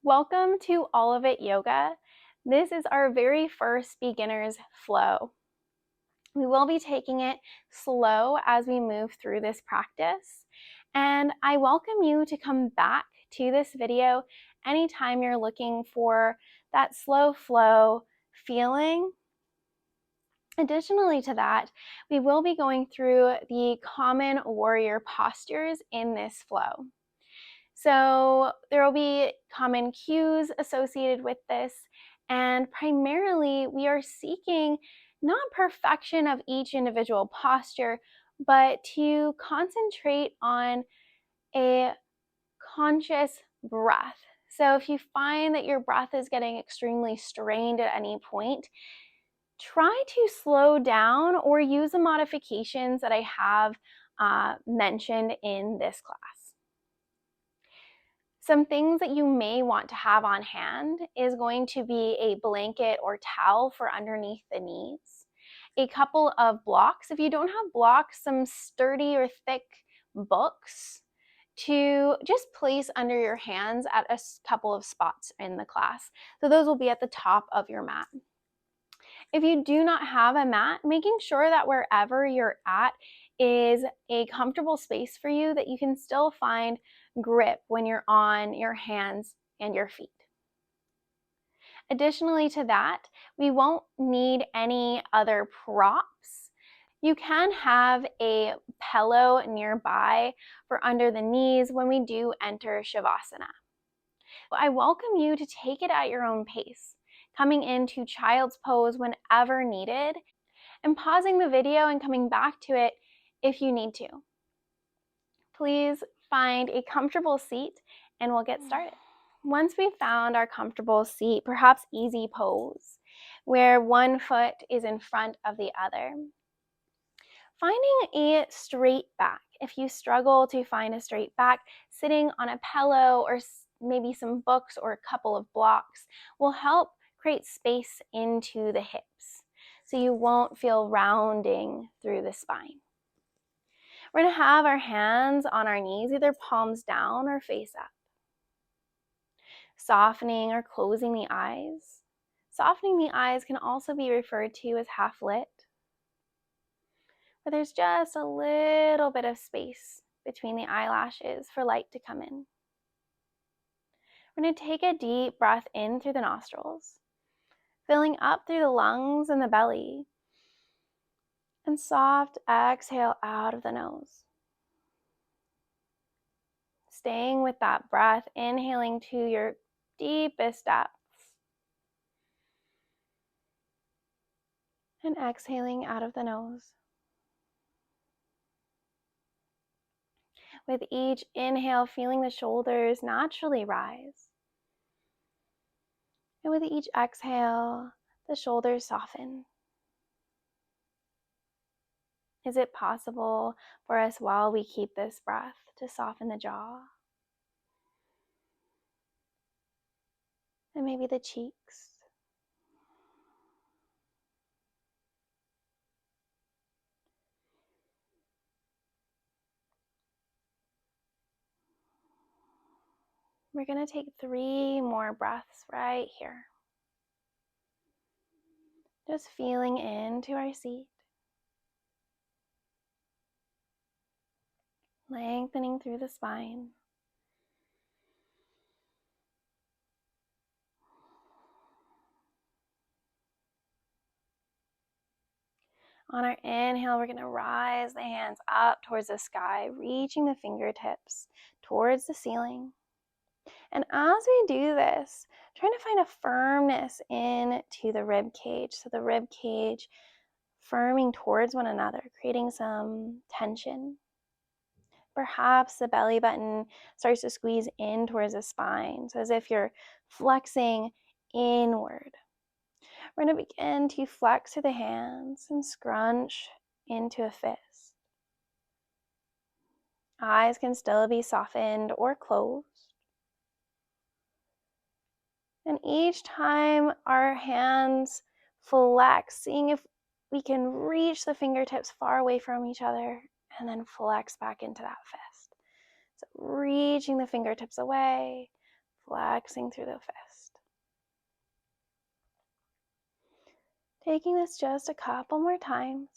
Welcome to All of It Yoga. This is our very first beginner's flow. We will be taking it slow as we move through this practice, and I welcome you to come back to this video anytime you're looking for that slow flow feeling. Additionally to that, we will be going through the common warrior postures in this flow. So there will be common cues associated with this, and primarily we are seeking not perfection of each individual posture, but to concentrate on a conscious breath. So if you find that your breath is getting extremely strained at any point, try to slow down or use the modifications that I have mentioned in this class. Some things that you may want to have on hand is going to be a blanket or towel for underneath the knees, a couple of blocks. If you don't have blocks, some sturdy or thick books to just place under your hands at a couple of spots in the class. So those will be at the top of your mat. If you do not have a mat, making sure that wherever you're at is a comfortable space for you that you can still find grip when you're on your hands and your feet. Additionally to that, we won't need any other props. You can have a pillow nearby for under the knees when we do enter Shavasana. I welcome you to take it at your own pace, coming into child's pose whenever needed, and pausing the video and coming back to it if you need to. Please find a comfortable seat and we'll get started. Once we've found our comfortable seat, perhaps easy pose, where one foot is in front of the other, finding a straight back. If you struggle to find a straight back, sitting on a pillow or maybe some books or a couple of blocks will help create space into the hips, so you won't feel rounding through the spine. We're going to have our hands on our knees, either palms down or face up. Softening or closing the eyes. Softening the eyes can also be referred to as half lit, where there's just a little bit of space between the eyelashes for light to come in. We're going to take a deep breath in through the nostrils, filling up through the lungs and the belly, and soft exhale out of the nose. Staying with that breath, inhaling to your deepest depths, and exhaling out of the nose. With each inhale, feeling the shoulders naturally rise. And with each exhale, the shoulders soften. Is it possible for us, while we keep this breath, to soften the jaw? And maybe the cheeks. We're going to take 3 more breaths right here. Just feeling into our seat. Lengthening through the spine. On our inhale, we're going to rise the hands up towards the sky, reaching the fingertips towards the ceiling. And as we do this, trying to find a firmness into the rib cage. So the rib cage firming towards one another, creating some tension. Perhaps the belly button starts to squeeze in towards the spine, so as if you're flexing inward. We're going to begin to flex through the hands and scrunch into a fist. Eyes can still be softened or closed. And each time our hands flex, seeing if we can reach the fingertips far away from each other and then flex back into that fist. So reaching the fingertips away, flexing through the fist. Taking this just a couple more times.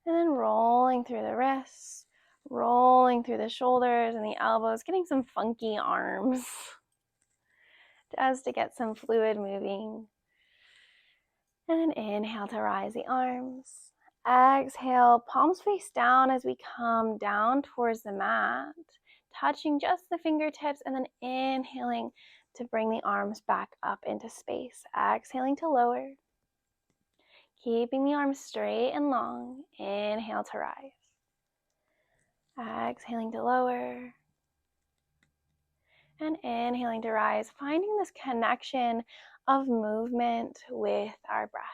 And then rolling through the wrists, rolling through the shoulders and the elbows, getting some funky arms just to get some fluid moving. And then inhale to rise the arms. Exhale, palms face down as we come down towards the mat, touching just the fingertips, and then inhaling to bring the arms back up into space. Exhaling to lower. Keeping the arms straight and long. Inhale to rise. Exhaling to lower. And inhaling to rise, finding this connection of movement with our breath.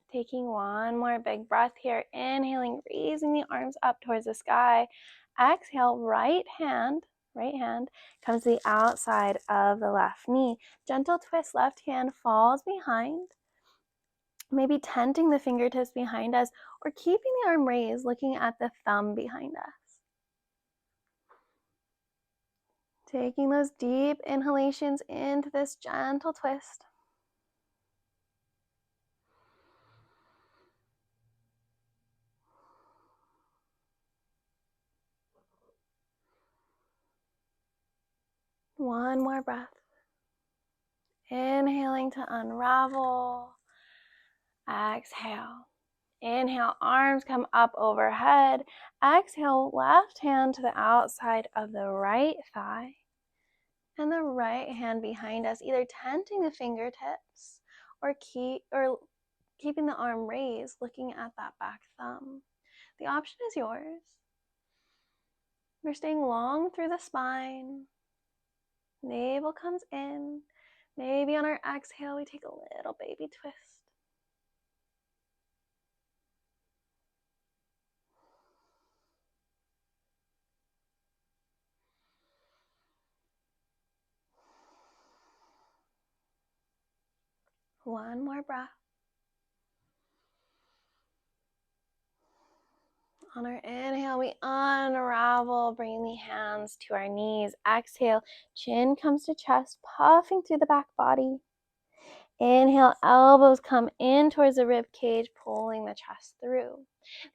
Taking one more big breath here. Inhaling, raising the arms up towards the sky. Exhale, right hand comes to the outside of the left knee. Gentle twist, left hand falls behind. Maybe tenting the fingertips behind us or keeping the arm raised, looking at the thumb behind us. Taking those deep inhalations into this gentle twist. One more breath. Inhaling to unravel. Exhale. Inhale, arms come up overhead. Exhale, left hand to the outside of the right thigh. And the right hand behind us, either tenting the fingertips or keeping the arm raised, looking at that back thumb. The option is yours. We're staying long through the spine. Navel comes in. Maybe on our exhale, we take a little baby twist. One more breath. On our inhale, we unravel, bringing the hands to our knees. Exhale, chin comes to chest, puffing through the back body. Inhale, elbows come in towards the rib cage, pulling the chest through.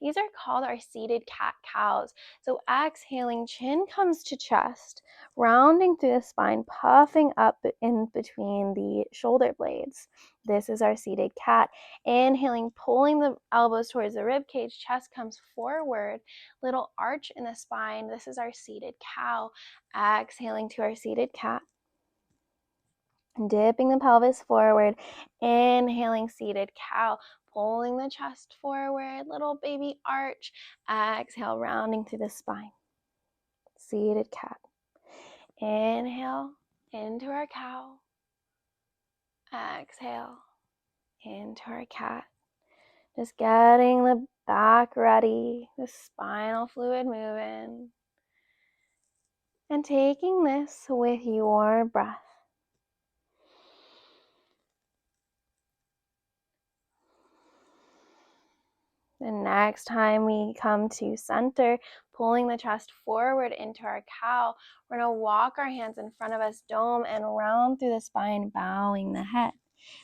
These are called our seated cat-cows. So exhaling, chin comes to chest, rounding through the spine, puffing up in between the shoulder blades. This is our seated cat. Inhaling, pulling the elbows towards the rib cage, chest comes forward, little arch in the spine. This is our seated cow. Exhaling to our seated cat. Dipping the pelvis forward, inhaling seated cow, pulling the chest forward, little baby arch. Exhale, rounding through the spine. Seated cat. Inhale into our cow. Exhale into our cat. Just getting the back ready, the spinal fluid moving. And taking this with your breath. The next time we come to center, pulling the chest forward into our cow, we're going to walk our hands in front of us, dome, and round through the spine, bowing the head.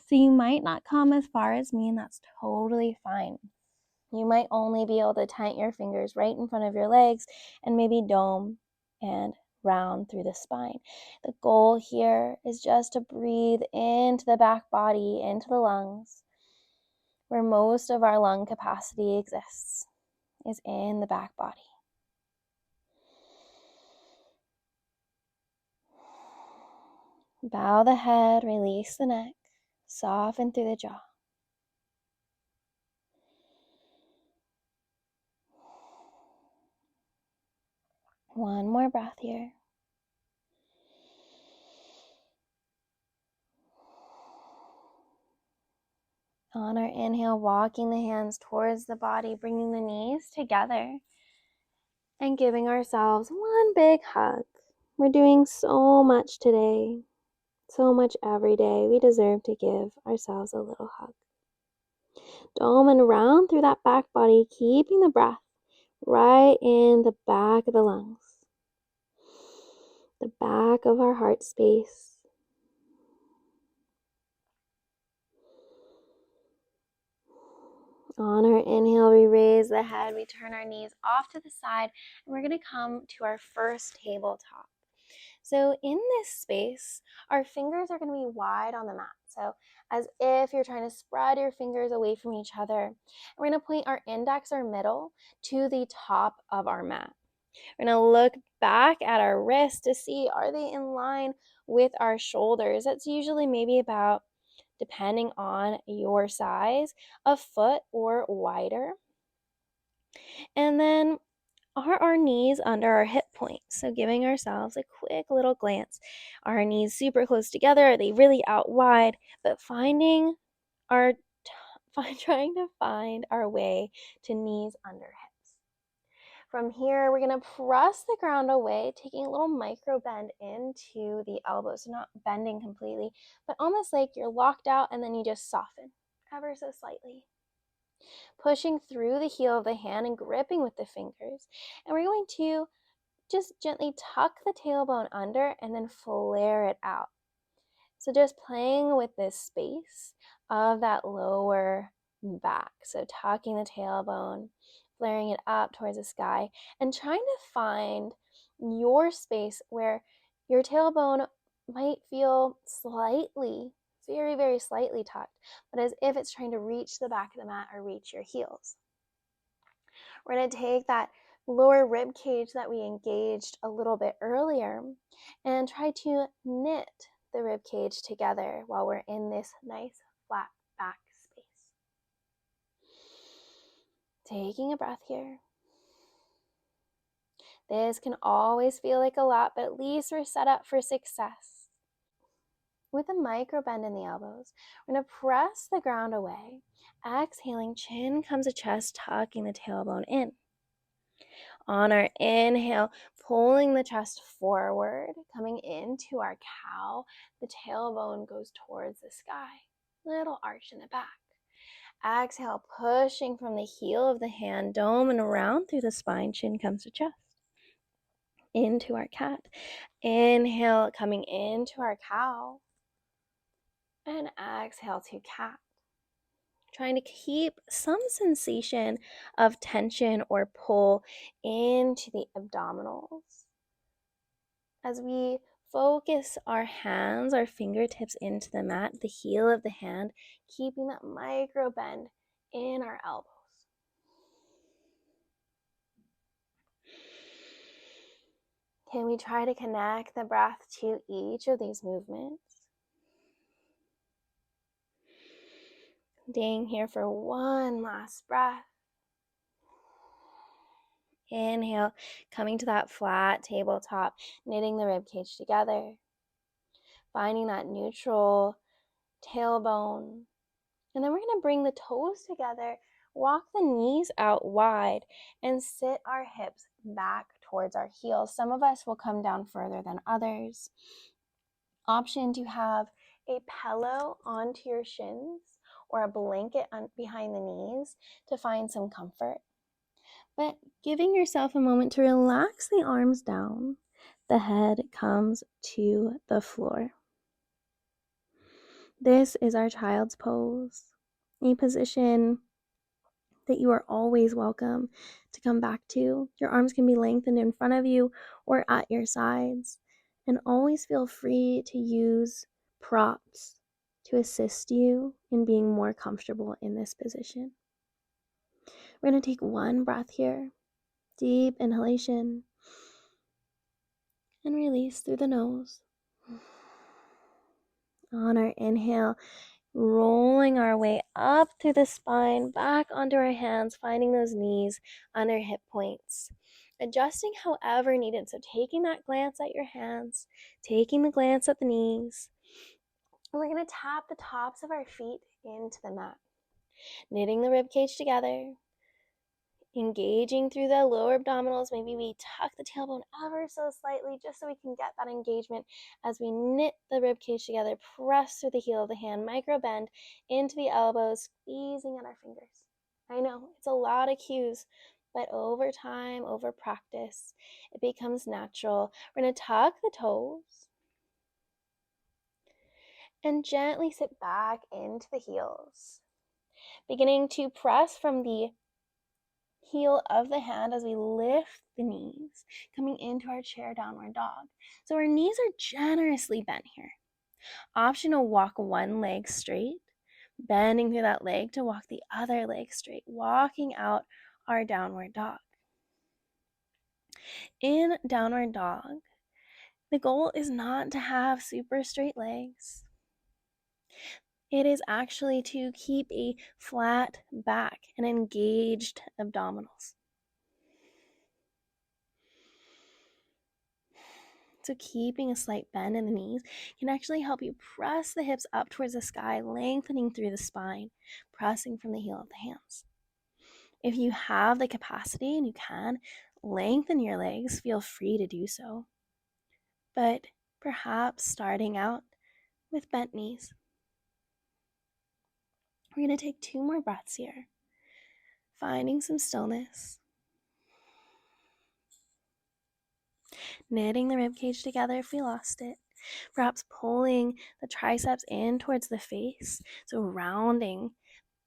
So you might not come as far as me, and that's totally fine. You might only be able to tent your fingers right in front of your legs and maybe dome and round through the spine. The goal here is just to breathe into the back body, into the lungs. Where most of our lung capacity exists is in the back body. Bow the head, release the neck, soften through the jaw. One more breath here. On our inhale, walking the hands towards the body, bringing the knees together, and giving ourselves one big hug. We're doing so much today, so much every day. We deserve to give ourselves a little hug. Dome and around through that back body, keeping the breath right in the back of the lungs, the back of our heart space. On our inhale, we raise the head, we turn our knees off to the side, and we're going to come to our first tabletop. So in this space, our fingers are going to be wide on the mat. So as if you're trying to spread your fingers away from each other. We're going to point our index or middle to the top of our mat. We're going to look back at our wrists to see, are they in line with our shoulders? That's usually maybe about, depending on your size, a foot or wider. And then are our knees under our hip points? So giving ourselves a quick little glance. Are our knees super close together? Are they really out wide? But trying to find our way to knees under hips. From here, we're going to press the ground away, taking a little micro bend into the elbows. So not bending completely, but almost like you're locked out and then you just soften ever so slightly. Pushing through the heel of the hand and gripping with the fingers. And we're going to just gently tuck the tailbone under and then flare it out. So just playing with this space of that lower back. So tucking the tailbone, flaring it up towards the sky, and trying to find your space where your tailbone might feel slightly, very, very slightly tucked, but as if it's trying to reach the back of the mat or reach your heels. We're going to take that lower rib cage that we engaged a little bit earlier and try to knit the rib cage together while we're in this nice flat back space. Taking a breath here. This can always feel like a lot, but at least we're set up for success. With a micro bend in the elbows, we're going to press the ground away. Exhaling, chin comes to chest, tucking the tailbone in. On our inhale, pulling the chest forward, coming into our cow. The tailbone goes towards the sky. Little arch in the back. Exhale, pushing from the heel of the hand, dome and around through the spine, chin comes to chest. Into our cat. Inhale, coming into our cow. And exhale to cat. Trying to keep some sensation of tension or pull into the abdominals. As we focus our hands, our fingertips into the mat, the heel of the hand, keeping that micro bend in our elbows. Can we try to connect the breath to each of these movements? Staying here for one last breath. Inhale, coming to that flat tabletop, knitting the ribcage together. Finding that neutral tailbone. And then we're going to bring the toes together, walk the knees out wide, and sit our hips back towards our heels. Some of us will come down further than others. Option to have a pillow onto your shins or a blanket behind the knees to find some comfort. But giving yourself a moment to relax the arms down, the head comes to the floor. This is our child's pose, a position that you are always welcome to come back to. Your arms can be lengthened in front of you or at your sides, and always feel free to use props to assist you in being more comfortable in this position. We're going to take one breath here, deep inhalation, and release through the nose. On our inhale, rolling our way up through the spine, back onto our hands, finding those knees under hip points. Adjusting however needed. So taking that glance at your hands, taking the glance at the knees. And we're going to tap the tops of our feet into the mat. Knitting the rib cage together. engaging through the lower abdominals. Maybe we tuck the tailbone ever so slightly just so we can get that engagement as we knit the rib cage together, press through the heel of the hand, micro bend into the elbows, squeezing at our fingers. I know it's a lot of cues, but over time, over practice, it becomes natural. We're going to tuck the toes and gently sit back into the heels, beginning to press from the heel of the hand as we lift the knees, coming into our chair downward dog. So our knees are generously bent here. Option to walk one leg straight, bending through that leg to walk the other leg straight, walking out our downward dog. In downward dog, the goal is not to have super straight legs. It is actually to keep a flat back and engaged abdominals. So keeping a slight bend in the knees can actually help you press the hips up towards the sky, lengthening through the spine, pressing from the heel of the hands. If you have the capacity and you can lengthen your legs, feel free to do so. But perhaps starting out with bent knees. We're going to take 2 more breaths here, finding some stillness. Knitting the ribcage together if we lost it. Perhaps pulling the triceps in towards the face, so rounding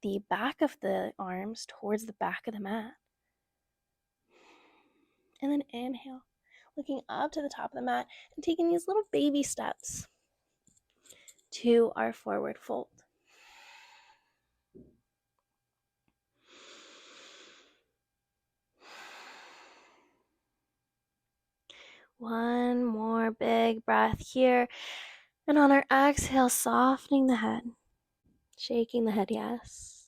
the back of the arms towards the back of the mat. And then inhale, looking up to the top of the mat and taking these little baby steps to our forward fold. One more big breath here. And on our exhale, softening the head. Shaking the head, yes.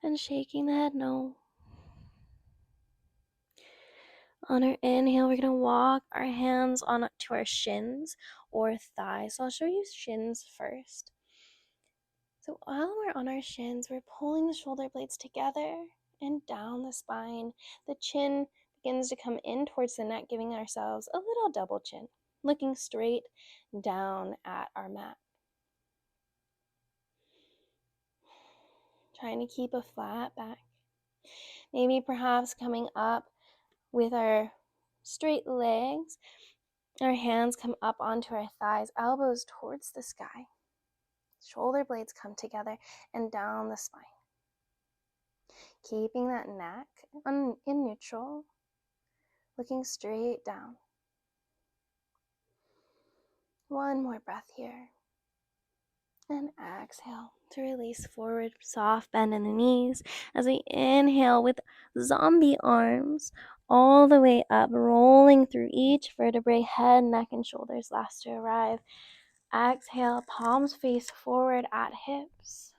And shaking the head, no. On our inhale, we're going to walk our hands on to our shins or thighs. So I'll show you shins first. So while we're on our shins, we're pulling the shoulder blades together and down the spine. The chin begins to come in towards the neck, giving ourselves a little double chin, looking straight down at our mat. Trying to keep a flat back. Maybe perhaps coming up with our straight legs. Our hands come up onto our thighs, elbows towards the sky. Shoulder blades come together and down the spine. Keeping that neck in neutral, looking straight down. One more breath here. And exhale to release forward, soft bend in the knees as we inhale with zombie arms all the way up, rolling through each vertebrae, head, neck, and shoulders, last to arrive. Exhale, palms face forward at hips.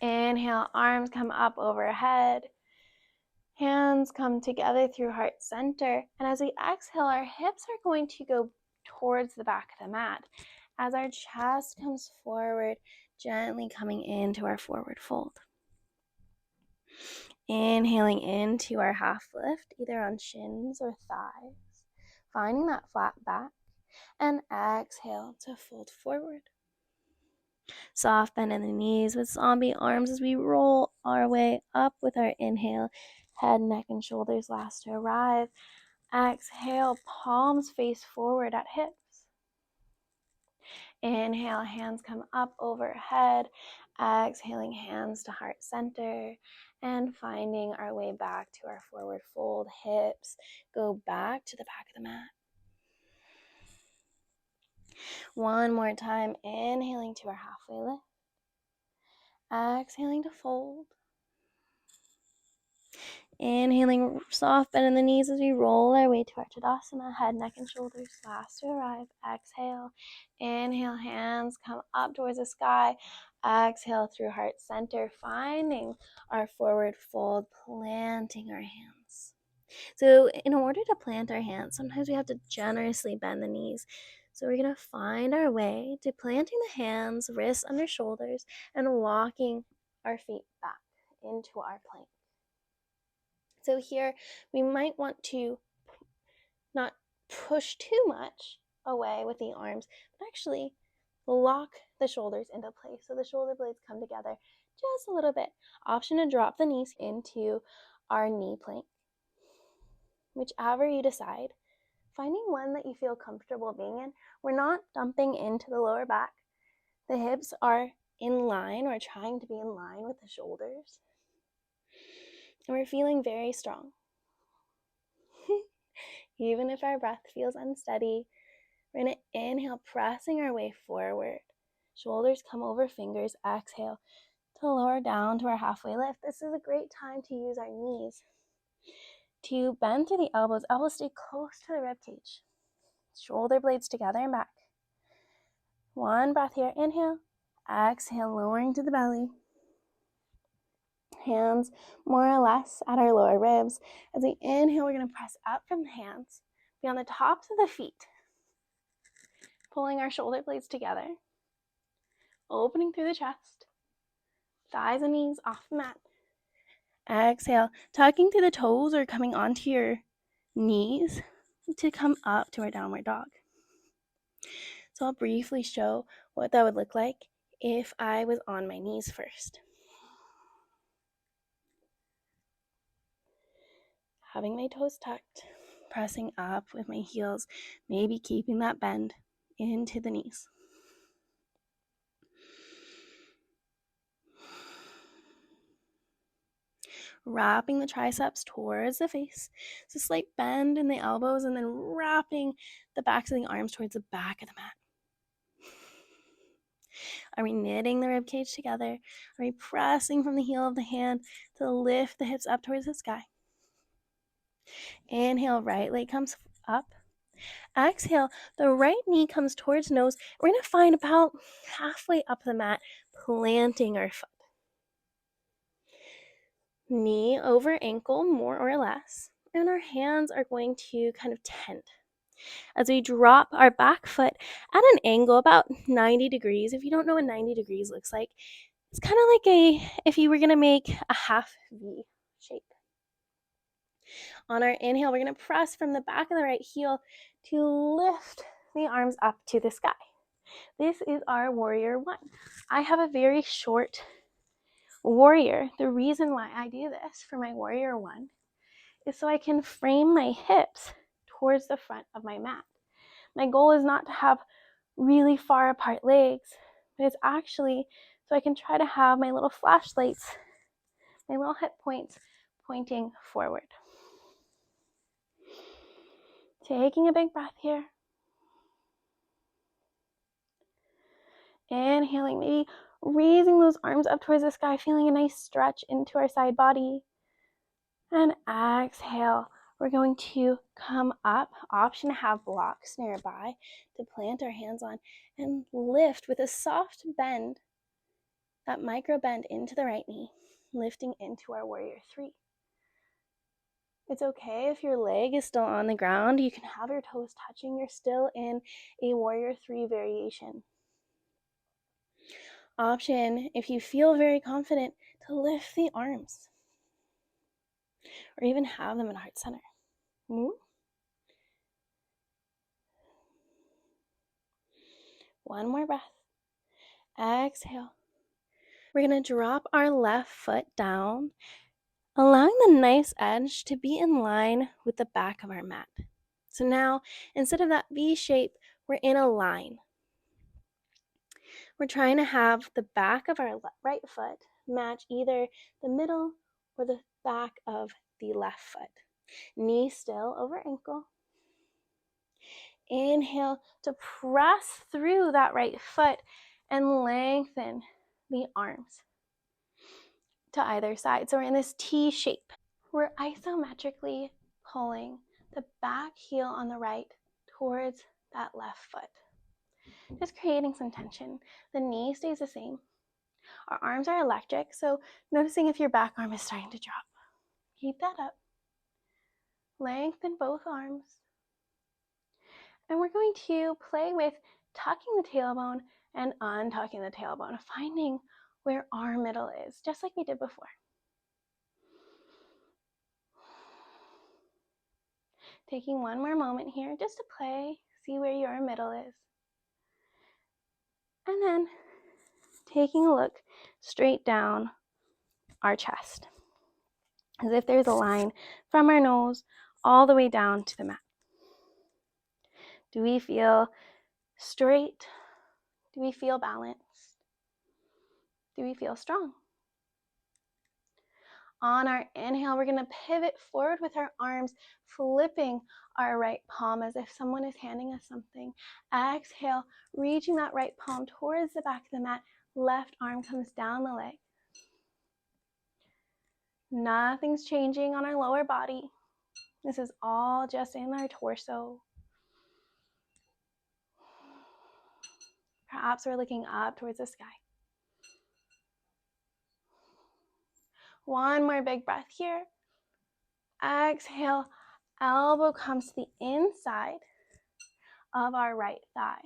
Inhale, arms come up overhead. Hands come together through heart center. And as we exhale, our hips are going to go towards the back of the mat. As our chest comes forward, gently coming into our forward fold. Inhaling into our half lift, either on shins or thighs. Finding that flat back. And exhale to fold forward. Soft bend in the knees with zombie arms as we roll our way up with our inhale. Head, neck, and shoulders last to arrive. Exhale, palms face forward at hips. Inhale, hands come up overhead. Exhaling, hands to heart center. And finding our way back to our forward fold. Hips go back to the back of the mat. One more time, inhaling to our halfway lift. Exhaling to fold. Inhaling, soft bend in the knees as we roll our way to our Tadasana, head, neck, and shoulders last to arrive. Exhale. Inhale, hands come up towards the sky. Exhale through heart center, finding our forward fold, planting our hands. So in order to plant our hands, sometimes we have to generously bend the knees. So we're going to find our way to planting the hands, wrists under shoulders, and walking our feet back into our plank. So here we might want to not push too much away with the arms, but actually lock the shoulders into place so the shoulder blades come together just a little bit. Option to drop the knees into our knee plank. Whichever you decide, finding one that you feel comfortable being in. We're not dumping into the lower back. The hips are in line. We're trying to be in line with the shoulders. And we're feeling very strong. Even if our breath feels unsteady, we're going to inhale, pressing our way forward. Shoulders come over fingers. Exhale to lower down to our halfway lift. This is a great time to use our knees to bend through the elbows. Elbows stay close to the rib cage. Shoulder blades together and back. One breath here. Inhale. Exhale, lowering to the belly. Hands more or less at our lower ribs. As we inhale, we're going to press up from the hands, be on the tops of the feet, pulling our shoulder blades together, opening through the chest, thighs and knees off the mat. Exhale, tucking through the toes or coming onto your knees to come up to our downward dog. So I'll briefly show what that would look like if I was on my knees first. Having my toes tucked, pressing up with my heels, maybe keeping that bend into the knees. Wrapping the triceps towards the face. So slight bend in the elbows and then wrapping the backs of the arms towards the back of the mat. Are we knitting the rib cage together? Are we pressing from the heel of the hand to lift the hips up towards the sky? Inhale, right leg comes up. Exhale, the right knee comes towards nose. We're going to find about halfway up the mat, planting our foot. Knee over ankle, more or less. And our hands are going to kind of tent. As we drop our back foot at an angle about 90 degrees. If you don't know what 90 degrees looks like, it's kind of like if you were going to make a half V shape. On our inhale, we're going to press from the back of the right heel to lift the arms up to the sky. This is our warrior one. I have a very short warrior. The reason why I do this for my warrior one is so I can frame my hips towards the front of my mat. My goal is not to have really far apart legs, but it's actually so I can try to have my little flashlights, my little hip points pointing forward. Taking a big breath here. Inhaling, maybe raising those arms up towards the sky, feeling a nice stretch into our side body. And exhale, we're going to come up. Option to have blocks nearby to plant our hands on and lift with a soft bend, that micro bend into the right knee, lifting into our warrior three. It's okay if your leg is still on the ground. You can have your toes touching. You're still in a warrior three variation. Option, if you feel very confident, to lift the arms or even have them in heart center. One more breath. Exhale. We're going to drop our left foot down, allowing the nice edge to be in line with the back of our mat. So now, instead of that V shape, we're in a line. We're trying to have the back of our right foot match either the middle or the back of the left foot. Knee still over ankle. Inhale to press through that right foot and lengthen the arms to either side. So we're in this T shape. We're isometrically pulling the back heel on the right towards that left foot. Just creating some tension. The knee stays the same. Our arms are electric, so noticing if your back arm is starting to drop. Keep that up. Lengthen both arms. And we're going to play with tucking the tailbone and untucking the tailbone, finding where our middle is, just like we did before. Taking one more moment here just to play, see where your middle is. And then taking a look straight down our chest, as if there's a line from our nose all the way down to the mat. Do we feel straight? Do we feel balanced? Do we feel strong? On our inhale, we're going to pivot forward with our arms, flipping our right palm as if someone is handing us something. Exhale, reaching that right palm towards the back of the mat. Left arm comes down the leg. Nothing's changing on our lower body. This is all just in our torso. Perhaps we're looking up towards the sky. One more big breath here. Exhale, elbow comes to the inside of our right thigh.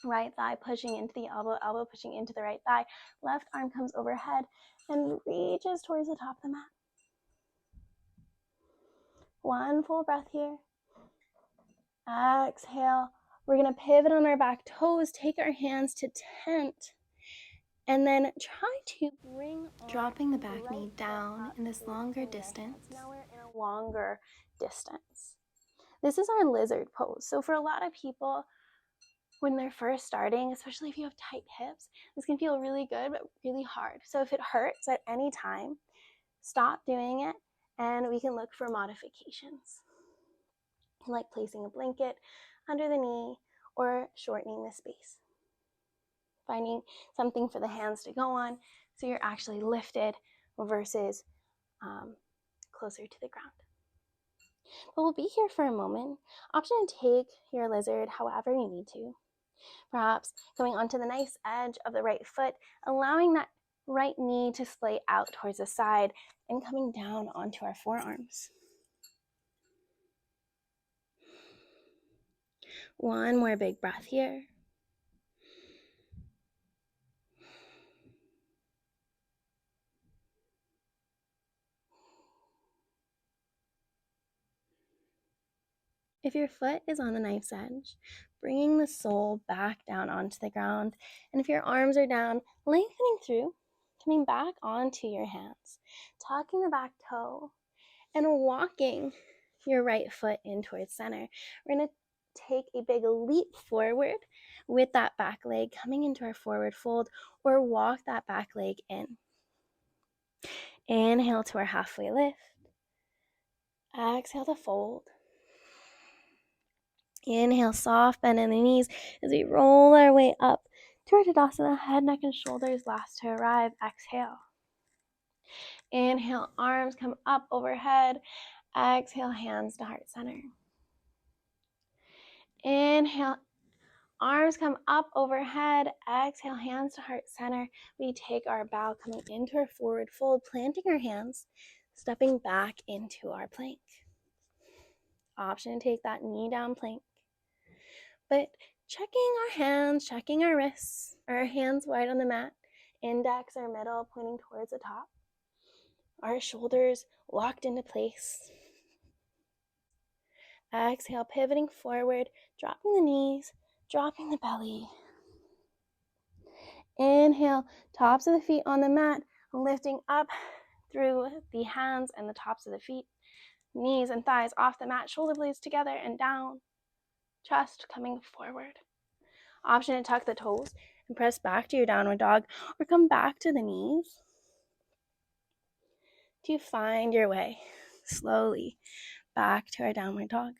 Right thigh pushing into the elbow, elbow pushing into the right thigh. Left arm comes overhead and reaches towards the top of the mat. One full breath here. Exhale. We're going to pivot on our back toes, take our hands to tent, and then try to bring Dropping the back knee down in this longer distance. Now we're in a longer distance. This is our lizard pose. So for a lot of people, when they're first starting, especially if you have tight hips, this can feel really good, but really hard. So if it hurts at any time, stop doing it, and we can look for modifications, like placing a blanket under the knee or shortening the space. Finding something for the hands to go on so you're actually lifted versus closer to the ground. But we'll be here for a moment. Option to take your lizard however you need to. Perhaps going onto the nice edge of the right foot, allowing that right knee to splay out towards the side and coming down onto our forearms. One more big breath here. If your foot is on the knife's edge, bringing the sole back down onto the ground, and if your arms are down, lengthening through, coming back onto your hands, tucking the back toe, and walking your right foot in towards center. We're going to take a big leap forward with that back leg coming into our forward fold, or walk that back leg in. Inhale to our halfway lift. Exhale to fold. Inhale, soft bend in the knees as we roll our way up to our Tadasana. Head, neck, and shoulders last to arrive. Exhale. Inhale, arms come up overhead. Exhale, hands to heart center. Inhale, arms come up overhead. Exhale, hands to heart center. We take our bow coming into our forward fold, planting our hands, stepping back into our plank. Option to take that knee down plank. But checking our hands, checking our wrists, our hands wide on the mat, index or middle pointing towards the top, our shoulders locked into place. Exhale, pivoting forward, dropping the knees, dropping the belly. Inhale, tops of the feet on the mat, lifting up through the hands and the tops of the feet, knees and thighs off the mat, shoulder blades together and down, chest coming forward. Option to tuck the toes and press back to your downward dog, or come back to the knees to find your way slowly back to our downward dog.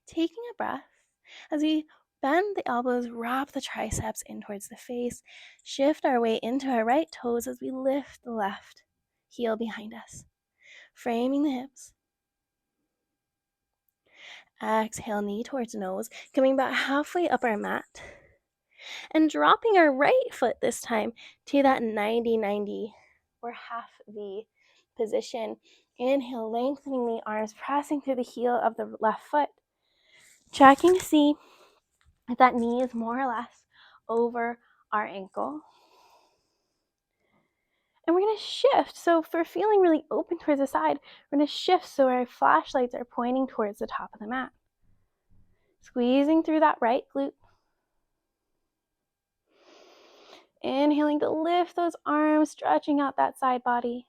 Taking a breath as we bend the elbows, wrap the triceps in towards the face, shift our way into our right toes as we lift the left heel behind us, framing the hips. Exhale, knee towards nose, coming back halfway up our mat, and dropping our right foot this time to that 90-90 or half V position. Inhale, lengthening the arms, pressing through the heel of the left foot, checking to see if that knee is more or less over our ankle. And we're going to shift. So if we're feeling really open towards the side, we're going to shift so our flashlights are pointing towards the top of the mat. Squeezing through that right glute. Inhaling to lift those arms, stretching out that side body.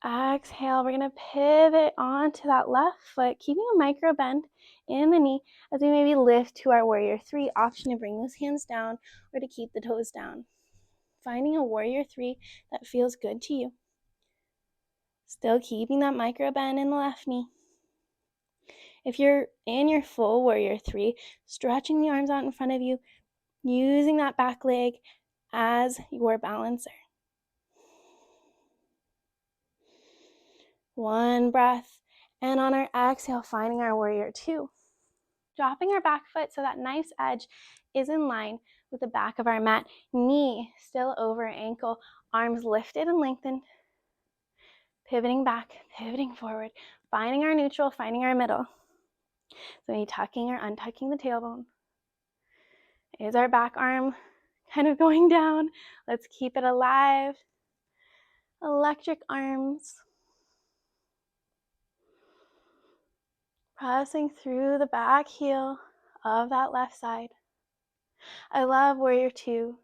Exhale, we're going to pivot onto that left foot, keeping a micro bend in the knee as we maybe lift to our warrior three. Option to bring those hands down or to keep the toes down. Finding a warrior three that feels good to you. Still keeping that micro bend in the left knee. If you're in your full warrior three, stretching the arms out in front of you, using that back leg as your balancer. One breath, and on our exhale, finding our warrior two. Dropping our back foot so that nice edge is in line with the back of our mat. Knee still over ankle, arms lifted and lengthened. Pivoting back, pivoting forward, finding our neutral, finding our middle. So maybe tucking or untucking the tailbone. Is our back arm kind of going down? Let's keep it alive. Electric arms. Pressing through the back heel of that left side. I love warrior two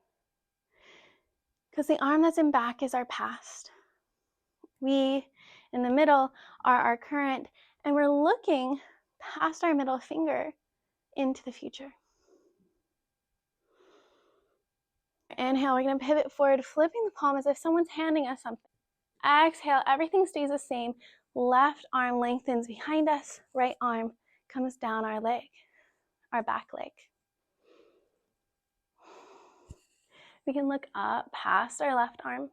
because the arm that's in back is our past. We in the middle are our current, and we're looking past our middle finger into the future. Inhale, we're going to pivot forward, flipping the palm as if someone's handing us something. Exhale, everything stays the same. Left arm lengthens behind us, right arm comes down our leg, our back leg. We can look up past our left arm.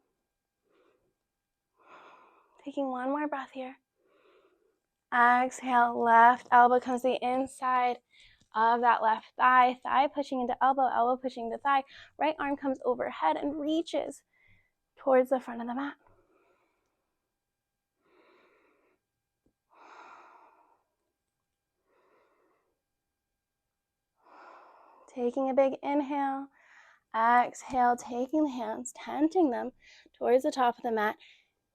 Taking one more breath here. Exhale, left elbow comes to the inside of that left thigh, thigh pushing into elbow, elbow pushing to thigh. Right arm comes overhead and reaches towards the front of the mat. Taking a big inhale. Exhale, taking the hands, tenting them towards the top of the mat,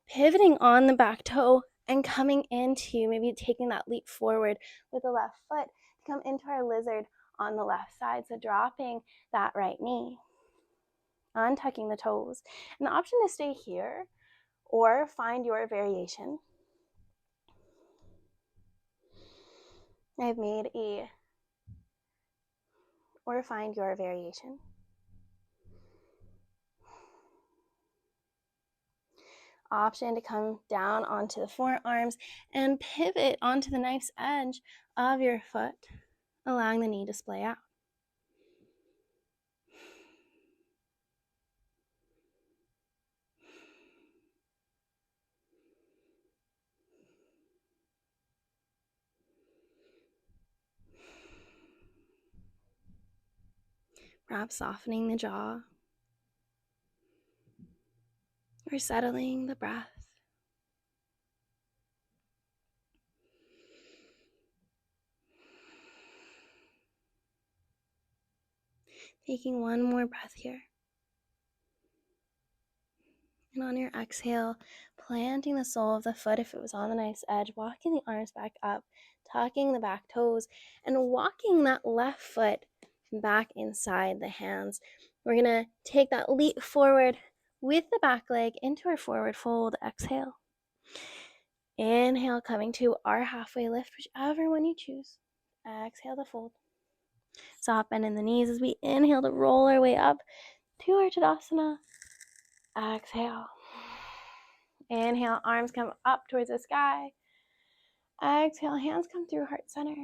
pivoting on the back toe and coming into maybe taking that leap forward with the left foot to come into our lizard on the left side. So dropping that right knee, untucking the toes. An option to stay here or find your variation. I've made or find your variation. Option to come down onto the forearms and pivot onto the nice edge of your foot, allowing the knee to splay out. Perhaps softening the jaw or settling the breath. Taking one more breath here. And on your exhale, planting the sole of the foot if it was on the nice edge, walking the arms back up, tucking the back toes, and walking that left foot back inside the hands. We're going to take that leap forward with the back leg into our forward fold. Exhale. Inhale, coming to our halfway lift, whichever one you choose. Exhale to fold. Soft bend in the knees as we inhale to roll our way up to our Tadasana. Exhale. Inhale, arms come up towards the sky. Exhale, hands come through heart center.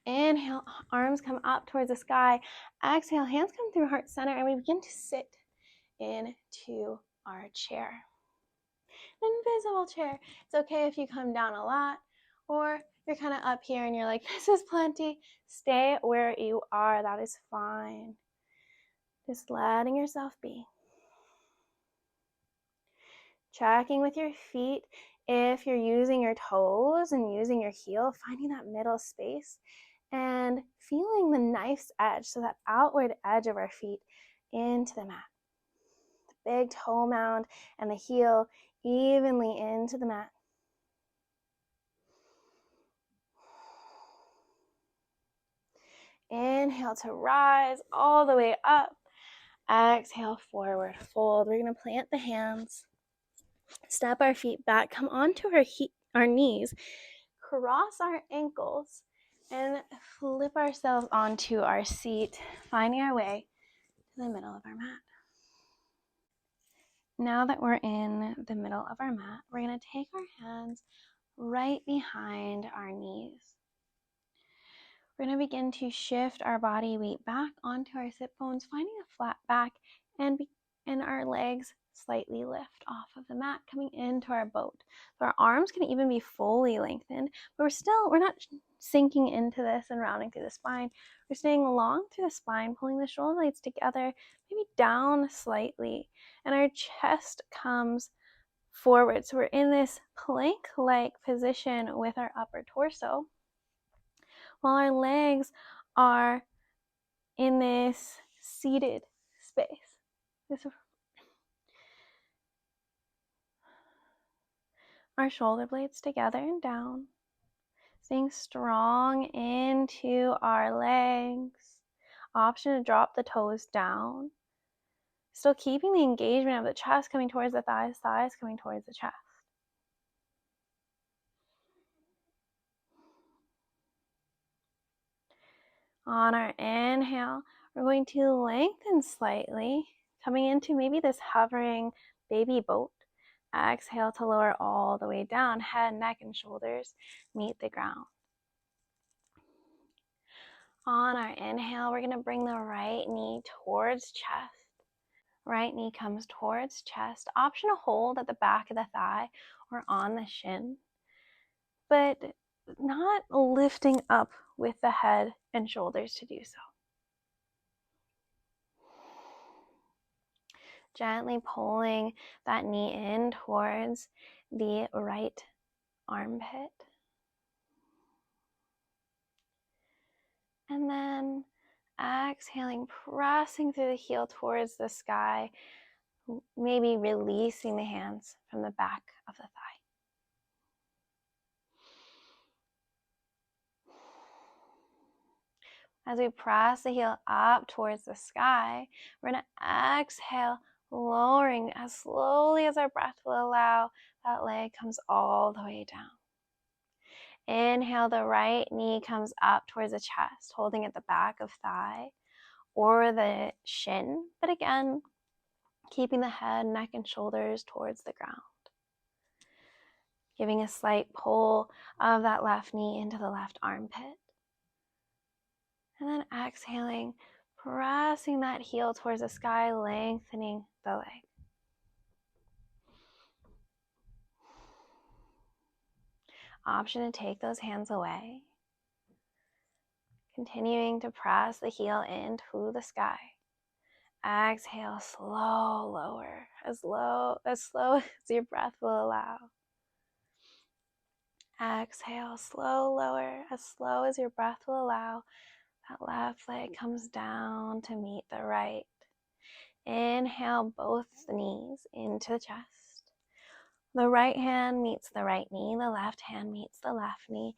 Inhale, arms come up towards the sky. Exhale, hands come through heart center, and we begin to sit into our chair. An invisible chair. It's okay if you come down a lot, or you're kind of up here and you're like, this is plenty. Stay where you are. That is fine. Just letting yourself be. Checking with your feet. If you're using your toes and using your heel, finding that middle space and feeling the knife's edge, so that outward edge of our feet into the mat. The big toe mound and the heel evenly into the mat. Inhale to rise all the way up. Exhale, forward fold. We're going to plant the hands, step our feet back, come onto our knees, cross our ankles, and flip ourselves onto our seat, finding our way to the middle of our mat. Now that we're in the middle of our mat, we're going to take our hands right behind our knees. We're going to begin to shift our body weight back onto our sit bones, finding a flat back, and our legs slightly lift off of the mat, coming into our boat. So our arms can even be fully lengthened, but we're not sinking into this and rounding through the spine. We're staying long through the spine, pulling the shoulder blades together, maybe down slightly, and our chest comes forward. So we're in this plank-like position with our upper torso, while our legs are in this seated space. Our shoulder blades together and down, staying strong into our legs. Option to drop the toes down. Still keeping the engagement of the chest coming towards the thighs, thighs coming towards the chest. On our inhale, we're going to lengthen slightly, coming into maybe this hovering baby boat. Exhale to lower all the way down. Head, neck, and shoulders meet the ground. On our inhale, we're going to bring the right knee towards chest. Right knee comes towards chest. Option to hold at the back of the thigh or on the shin, but not lifting up with the head and shoulders to do so. Gently pulling that knee in towards the right armpit. And then exhaling, pressing through the heel towards the sky, maybe releasing the hands from the back of the thigh. As we press the heel up towards the sky, we're going to exhale, lowering as slowly as our breath will allow. That leg comes all the way down. Inhale, the right knee comes up towards the chest, holding at the back of thigh or the shin, but again, keeping the head, neck, and shoulders towards the ground. Giving a slight pull of that left knee into the left armpit. And then exhaling, pressing that heel towards the sky, lengthening the leg. Option to take those hands away. Continuing to press the heel into the sky. Exhale, slow lower, as slow as your breath will allow. Exhale, slow lower, as slow as your breath will allow. That left leg comes down to meet the right. Inhale, both knees into the chest. The right hand meets the right knee. The left hand meets the left knee.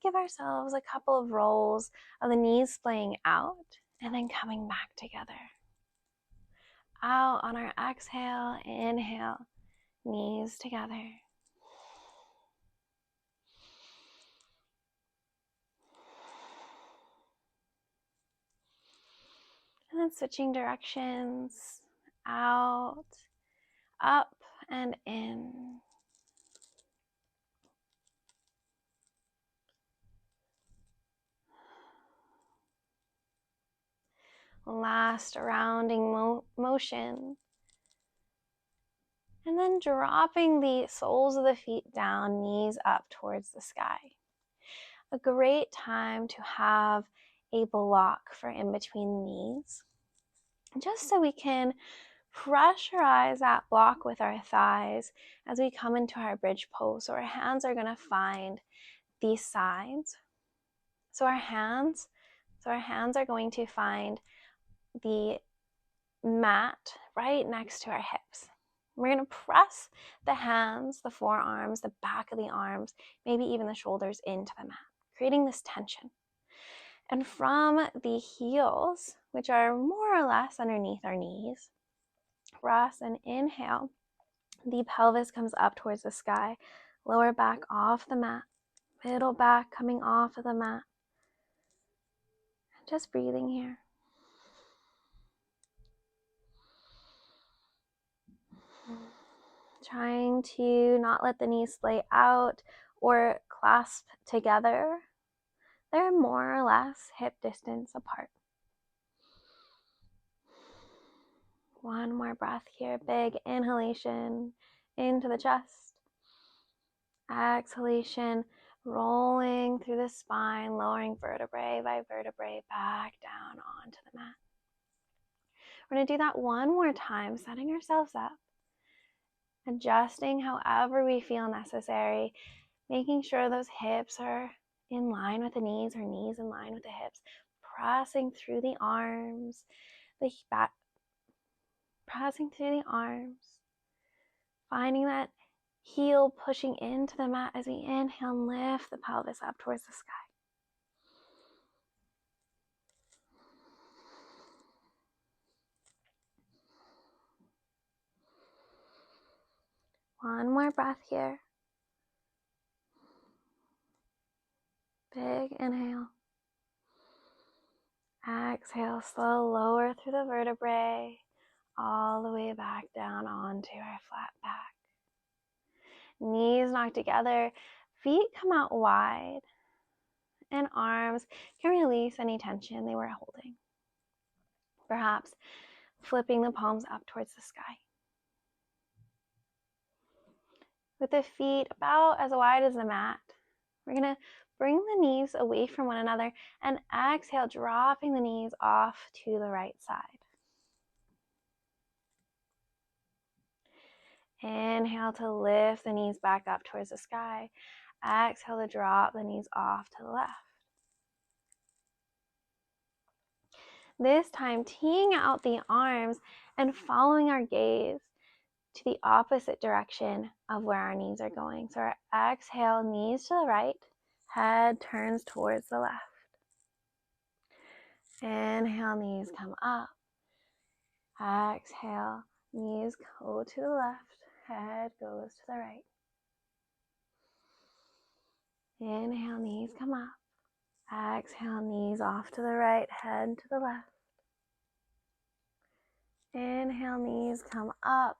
Give ourselves a couple of rolls of the knees splaying out and then coming back together. Out on our exhale, inhale, knees together. And then switching directions, out, up, and in. Last rounding motion. And then dropping the soles of the feet down, knees up towards the sky. A great time to have a block for in between knees, just so we can pressurize that block with our thighs as we come into our bridge pose. So our hands are going to find these sides. So our hands are going to find the mat right next to our hips. We're going to press the hands, the forearms, the back of the arms, maybe even the shoulders into the mat, creating this tension. And from the heels, which are more or less underneath our knees, press and inhale. The pelvis comes up towards the sky, lower back off the mat, middle back coming off of the mat. Just breathing here. Trying to not let the knees splay out or clasp together. They're more or less hip distance apart. One more breath here. Big inhalation into the chest. Exhalation, rolling through the spine, lowering vertebrae by vertebrae back down onto the mat. We're going to do that one more time, setting ourselves up, adjusting however we feel necessary, making sure those hips are in line with the knees or knees in line with the hips, pressing through the arms, the back, pressing through the arms, finding that heel pushing into the mat as we inhale and lift the pelvis up towards the sky. One more breath here. Big inhale. Exhale, slow, lower through the vertebrae, all the way back down onto our flat back. Knees knock together, feet come out wide, and arms can release any tension they were holding. Perhaps flipping the palms up towards the sky. With the feet about as wide as the mat, we're going to bring the knees away from one another and exhale, dropping the knees off to the right side. Inhale to lift the knees back up towards the sky. Exhale to drop the knees off to the left. This time, teeing out the arms and following our gaze to the opposite direction of where our knees are going. So our exhale, knees to the right, head turns towards the left. Inhale, knees come up. Exhale, knees go to the left, head goes to the right. Inhale, knees come up. Exhale, knees off to the right, head to the left. Inhale, knees come up.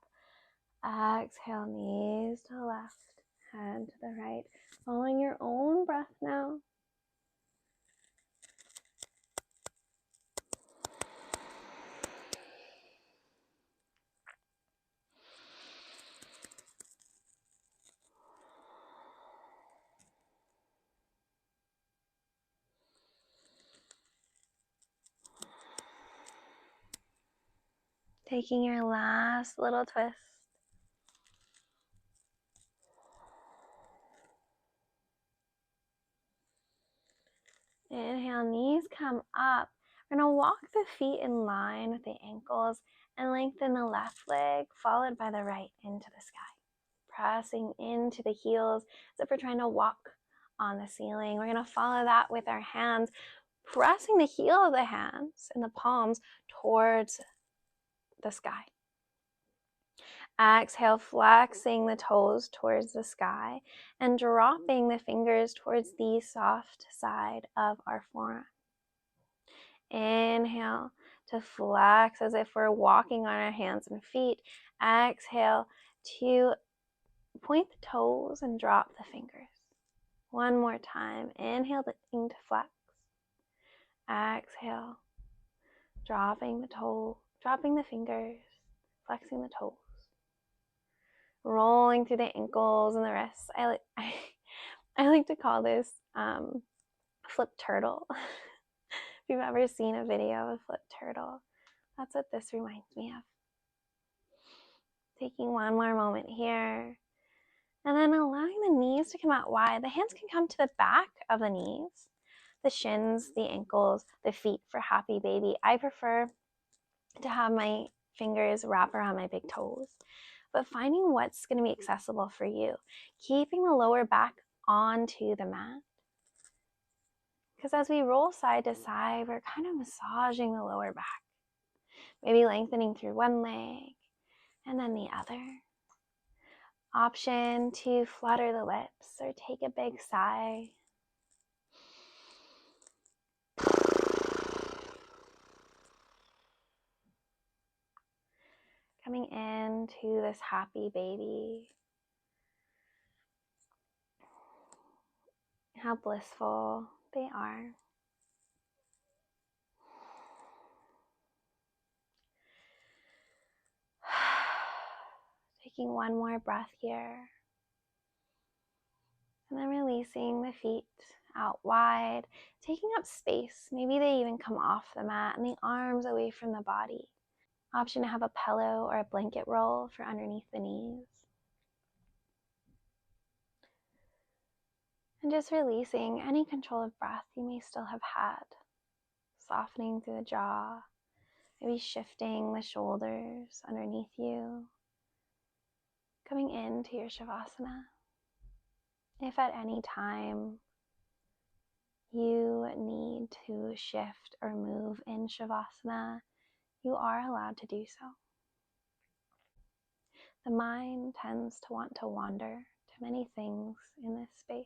Exhale, knees to the left, head to the right. Following your own breath now. Taking your last little twist. Inhale, knees come up. We're going to walk the feet in line with the ankles and lengthen the left leg, followed by the right into the sky. Pressing into the heels as if we're trying to walk on the ceiling. We're going to follow that with our hands, pressing the heel of the hands and the palms towards the sky. Exhale, flexing the toes towards the sky and dropping the fingers towards the soft side of our forearm. Inhale to flex as if we're walking on our hands and feet. Exhale to point the toes and drop the fingers. One more time. Inhale to flex. Exhale, dropping the toe, dropping the fingers, flexing the toes. Rolling through the ankles and the wrists. I like to call this flip turtle. If you've ever seen a video of a flip turtle, that's what this reminds me of. Taking one more moment here. And then allowing the knees to come out wide. The hands can come to the back of the knees. the shins, the ankles, the feet for happy baby. I prefer to have my fingers wrap around my big toes, but finding what's going to be accessible for you. Keeping the lower back onto the mat, because as we roll side to side, we're kind of massaging the lower back. Maybe lengthening through one leg and then the other. Option to flutter the lips or take a big sigh. Coming into this happy baby. How blissful they are. Taking one more breath here. And then releasing the feet out wide, taking up space. Maybe they even come off the mat and the arms away from the body. Option to have a pillow or a blanket roll for underneath the knees. And just releasing any control of breath you may still have had. Softening through the jaw, maybe shifting the shoulders underneath you. Coming into your Shavasana. If at any time you need to shift or move in Shavasana, you are allowed to do so. The mind tends to want to wander to many things in this space.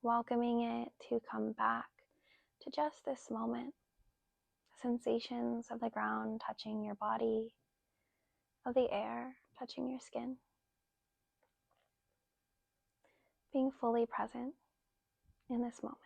Welcoming it to come back to just this moment. The sensations of the ground touching your body, of the air touching your skin. Being fully present in this moment.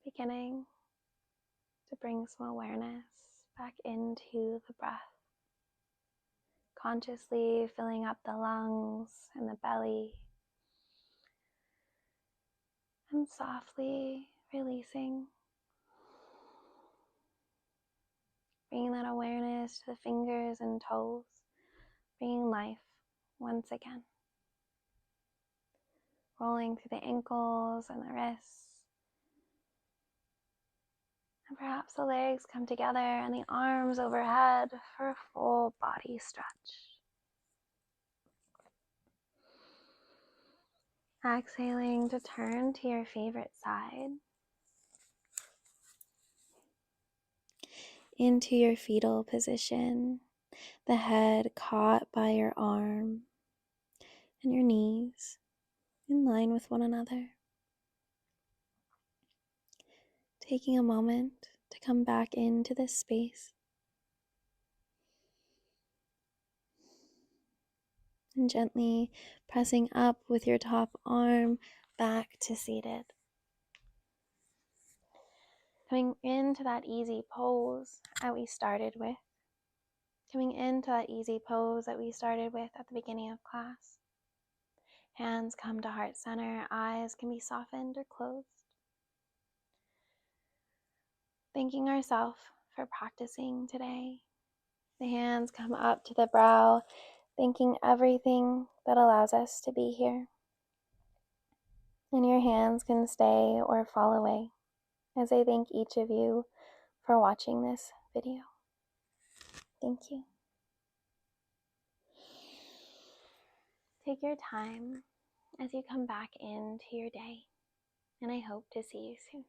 Beginning to bring some awareness back into the breath. Consciously filling up the lungs and the belly. And softly releasing. Bringing that awareness to the fingers and toes. Bringing life once again. Rolling through the ankles and the wrists. And perhaps the legs come together and the arms overhead for a full body stretch. Exhaling to turn to your favorite side. Into your fetal position, the head caught by your arm and your knees in line with one another. Taking a moment to come back into this space and gently pressing up with your top arm back to seated. Coming into that easy pose that we started with. Coming into that easy pose that we started with at the beginning of class. Hands come to heart center, eyes can be softened or closed. Thanking ourselves for practicing today. The hands come up to the brow, thanking everything that allows us to be here. And your hands can stay or fall away as I thank each of you for watching this video. Thank you. Take your time as you come back into your day and I hope to see you soon.